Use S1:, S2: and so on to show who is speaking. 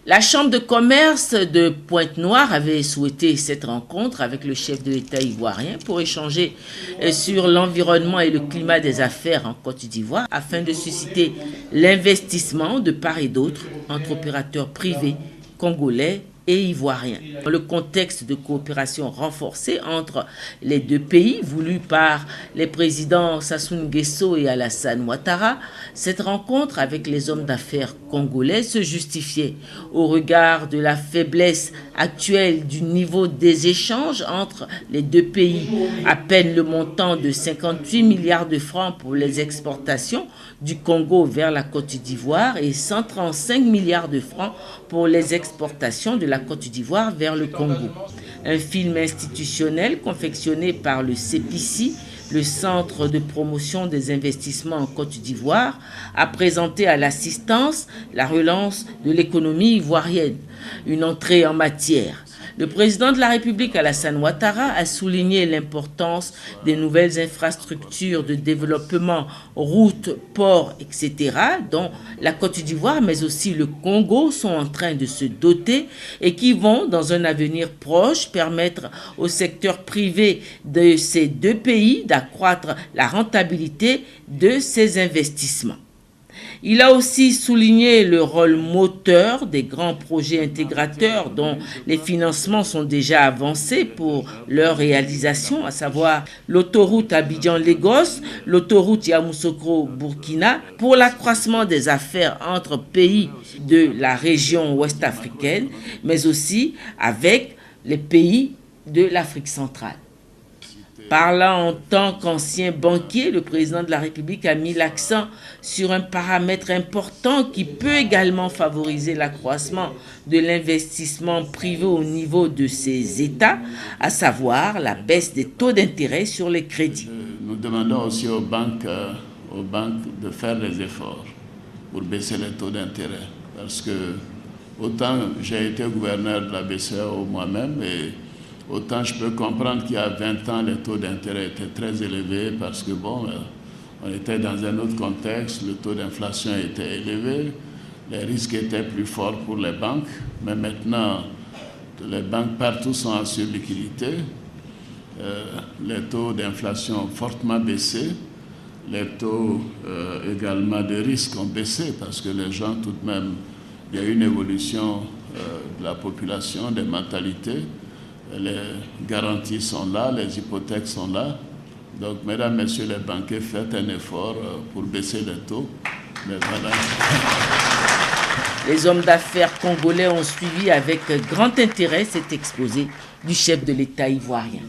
S1: La Chambre de commerce de Pointe-Noire avait souhaité cette rencontre avec le chef de l'État ivoirien pour échanger sur l'environnement et le climat des affaires en Côte d'Ivoire afin de susciter l'investissement de part et d'autre entre opérateurs privés, congolais et ivoiriens. Dans le contexte de coopération renforcée entre les deux pays, voulu par les présidents Sassou Nguesso et Alassane Ouattara, cette rencontre avec les hommes d'affaires congolais se justifiait au regard de la faiblesse actuelle du niveau des échanges entre les deux pays. À peine le montant de 58 milliards de francs pour les exportations du Congo vers la Côte d'Ivoire et 135 milliards de francs pour les exportations de la Côte d'Ivoire vers le Congo. Un film institutionnel confectionné par le CEPICI, le Centre de promotion des investissements en Côte d'Ivoire, a présenté à l'assistance la relance de l'économie ivoirienne, une entrée en matière. Le président de la République, Alassane Ouattara, a souligné l'importance des nouvelles infrastructures de développement, routes, ports, etc., dont la Côte d'Ivoire, mais aussi le Congo, sont en train de se doter et qui vont, dans un avenir proche, permettre au secteur privé de ces deux pays d'accroître la rentabilité de ces investissements. Il a aussi souligné le rôle moteur des grands projets intégrateurs dont les financements sont déjà avancés pour leur réalisation, à savoir l'autoroute Abidjan-Lagos, l'autoroute Yamoussoukro-Burkina, pour l'accroissement des affaires entre pays de la région ouest africaine, mais aussi avec les pays de l'Afrique centrale. Parlant en tant qu'ancien banquier, le président de la République a mis l'accent sur un paramètre important qui peut également favoriser l'accroissement de l'investissement privé au niveau de ces États, à savoir la baisse des taux d'intérêt sur les crédits.
S2: Nous demandons aussi aux banques de faire des efforts pour baisser les taux d'intérêt. Parce que autant j'ai été gouverneur de la BCEAO moi-même et autant je peux comprendre qu'il y a 20 ans, les taux d'intérêt étaient très élevés parce que, on était dans un autre contexte, le taux d'inflation était élevé, les risques étaient plus forts pour les banques, mais maintenant, les banques partout sont en surliquidité, les taux d'inflation ont fortement baissé, les taux également de risque ont baissé parce que les gens, tout de même, il y a une évolution de la population, des mentalités. Les garanties sont là, les hypothèques sont là. Donc, mesdames, messieurs les banquiers, faites un effort pour baisser les taux. Voilà.
S1: Les hommes d'affaires congolais ont suivi avec grand intérêt cet exposé du chef de l'État ivoirien.